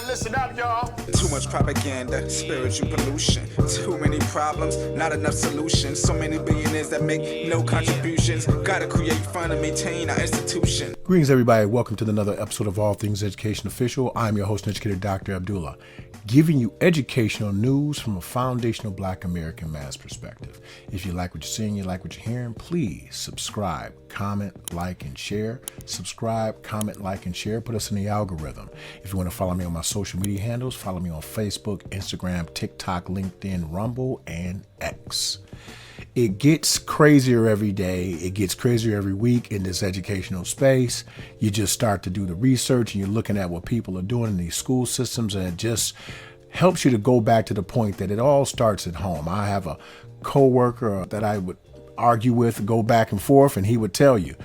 better listen up, y'all. Too much propaganda, spiritual pollution. Too many problems, not enough solutions. So many billionaires that make no contributions. Gotta create fun and maintain our institution. Greetings, everybody. Welcome to another episode of All Things Education Official. I'm your host and educator, DrAbdullah, giving you educational news from a foundational Black American man's perspective. If you like what you're seeing, you like what you're hearing, please subscribe, comment, like, and share. Subscribe, comment, like, and share. Put us in the algorithm. If you want to follow me on my social media handles, follow me on Facebook, Instagram, TikTok, LinkedIn, Rumble, and X. It gets crazier every day. It gets crazier every week in this educational space. You just start to do the research and you're looking at what people are doing in these school systems, and it just helps you to go back to the point that it all starts at home. I have a coworker that I would argue with, go back and forth, and he would tell you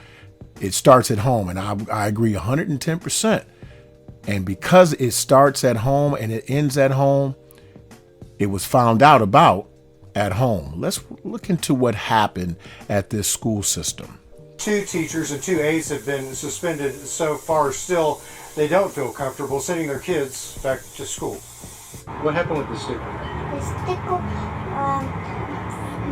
it starts at home. And I agree 110%. And because it starts at home and it ends at home, it was found out about at home. Let's look into what happened at this school system. 2 teachers and 2 aides have been suspended so far. Still, they don't feel comfortable sending their kids back to school. What happened with the sticker? The sticker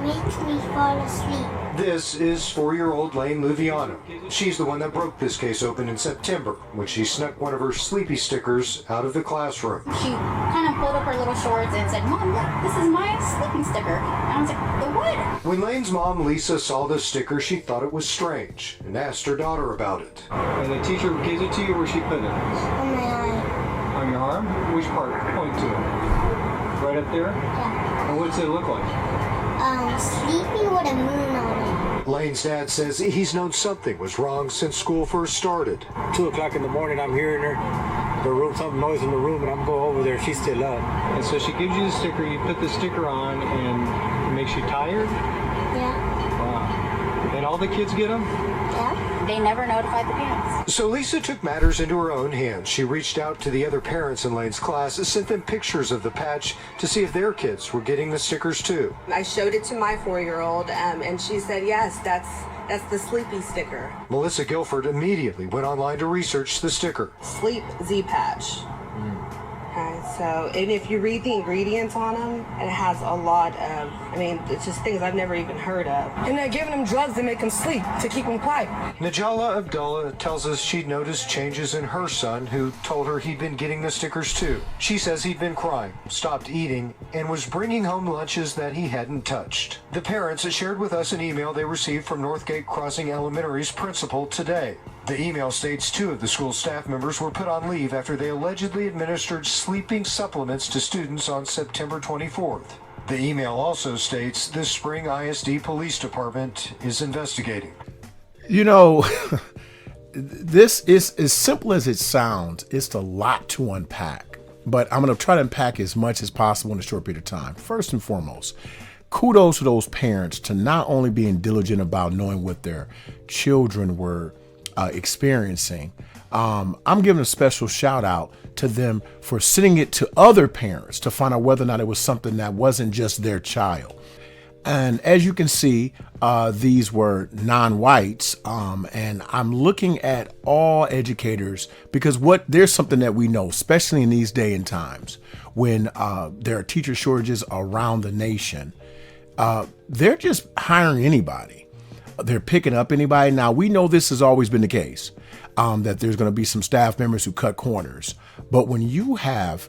makes me fall asleep. This is 4-year-old Lane Luviano. She's the one that broke this case open in September when she snuck one of her sleepy stickers out of the classroom. She kind of pulled up her little shorts and said, "Mom, look, this is my sleeping sticker." And I was like, "The what?" When Lane's mom, Lisa, saw the sticker, she thought it was strange and asked her daughter about it. And the teacher gave it to you, where she put it? On my eye. On your arm? Which part? Point to it. Right up there? Yeah. And what's it look like? Sleeping with a moon on it. Lane's dad says he's known something was wrong since school first started. 2 o'clock in the morning, I'm hearing her room, some noise in the room, and I'm going over there. She's still up. And so she gives you the sticker, you put the sticker on, and it makes you tired? Yeah. Wow. And all the kids get them? Yeah. They never notified the parents. So Lisa took matters into her own hands. She reached out to the other parents in Lane's class, sent them pictures of the patch to see if their kids were getting the stickers too. I showed it to my 4-year-old, and she said, yes, that's the sleepy sticker. Melissa Guilford immediately went online to research the sticker. Sleep Z patch. Okay, so, and if you read the ingredients on them, it has a lot of, it's just things I've never even heard of. And they're giving them drugs to make them sleep, to keep them quiet. Najala Abdullah tells us she'd noticed changes in her son, who told her he'd been getting the stickers too. She says he'd been crying, stopped eating, and was bringing home lunches that he hadn't touched. The parents shared with us an email they received from Northgate Crossing Elementary's principal today. The email states 2 of the school staff members were put on leave after they allegedly administered sleeping supplements to students on September 24th. The email also states the Spring ISD Police Department is investigating. You know, this is as simple as it sounds. It's a lot to unpack, but I'm going to try to unpack as much as possible in a short period of time. First and foremost, kudos to those parents to not only being diligent about knowing what their children were experiencing. I'm giving a special shout out to them for sending it to other parents to find out whether or not it was something that wasn't just their child. And as you can see, these were non-whites, and I'm looking at all educators because there's something that we know, especially in these day and times when there are teacher shortages around the nation. They're just hiring anybody. They're picking up anybody. Now, we know this has always been the case, that there's going to be some staff members who cut corners. But when you have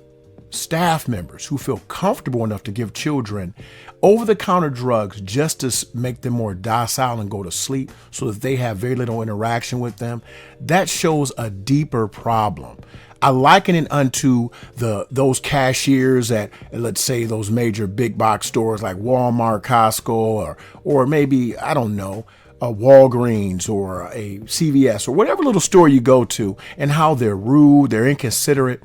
staff members who feel comfortable enough to give children over-the-counter drugs just to make them more docile and go to sleep so that they have very little interaction with them, that shows a deeper problem. I liken it unto those cashiers at, let's say, those major big box stores like Walmart, Costco, or maybe, I don't know, a Walgreens or a CVS or whatever little store you go to, and how they're rude, they're inconsiderate.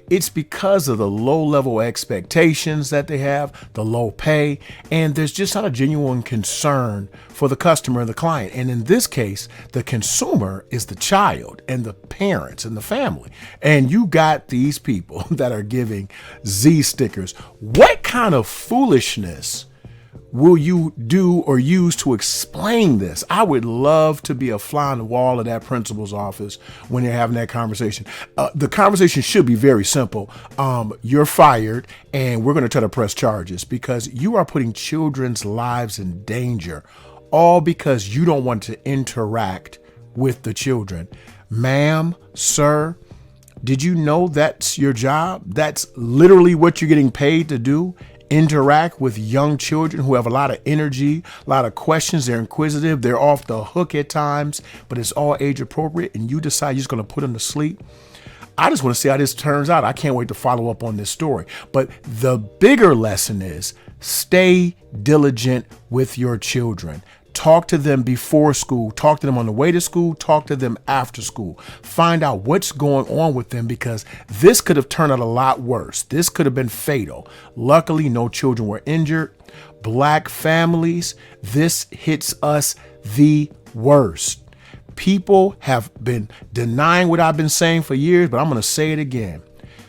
It's because of the low level expectations that they have, the low pay, and there's just not a genuine concern for the customer and the client. And in this case, the consumer is the child and the parents and the family. And you got these people that are giving Z stickers. What kind of foolishness will you do or use to explain this? I would love to be a fly on the wall of that principal's office when they're having that conversation. The conversation should be very simple. You're fired and we're going to try to press charges because you are putting children's lives in danger, all because you don't want to interact with the children. Ma'am, sir, did you know that's your job? That's literally what you're getting paid to do. Interact with young children who have a lot of energy, a lot of questions. They're inquisitive. They're off the hook at times, but it's all age appropriate. And you decide you're just going to put them to sleep. I just want to see how this turns out. I can't wait to follow up on this story. But the bigger lesson is stay diligent with your children. Talk to them before school, talk to them on the way to school, talk to them after school. Find out what's going on with them because this could have turned out a lot worse. This could have been fatal. Luckily, no children were injured. Black families, this hits us the worst. People have been denying what I've been saying for years, but I'm going to say it again.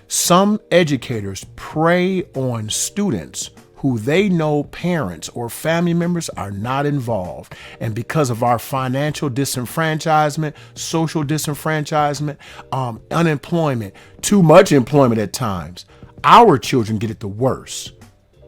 Some educators prey on students who they know parents or family members are not involved. And because of our financial disenfranchisement, social disenfranchisement, unemployment, too much employment at times, our children get it the worst.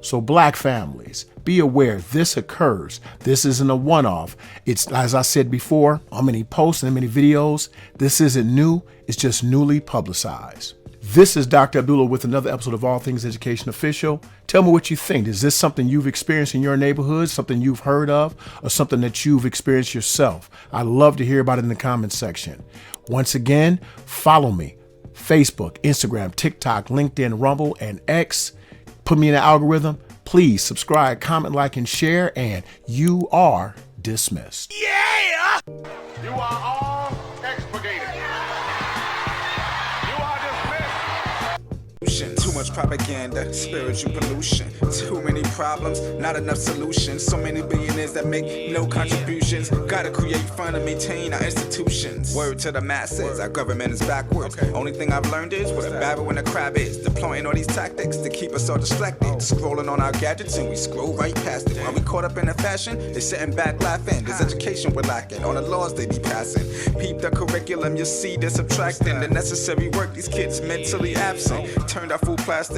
So Black families, be aware this occurs. This isn't a one-off. It's, as I said before, on many posts and many videos, this isn't new. It's just newly publicized. This is Dr. Abdullah with another episode of All Things Education Official. Tell me what you think. Is this something you've experienced in your neighborhood, something you've heard of, or something that you've experienced yourself? I'd love to hear about it in the comments section. Once again, follow me. Facebook, Instagram, TikTok, LinkedIn, Rumble, and X. Put me in the algorithm. Please subscribe, comment, like, and share, and you are dismissed. Yeah! You are all expurgated. Too much propaganda, spiritual pollution. Too many problems, not enough solutions. So many billionaires that make no contributions. Gotta create fund and maintain our institutions. Word to the masses, our government is backwards. Only thing I've learned is what a babble and a crab is. Deploying all these tactics to keep us all distracted. Scrolling on our gadgets and we scroll right past it. While we caught up in the fashion, they sitting back laughing. This education we're lacking, all the laws they be passing. Peep the curriculum, you see they're subtracting. The necessary work, these kids mentally absent. Turned out full plastic.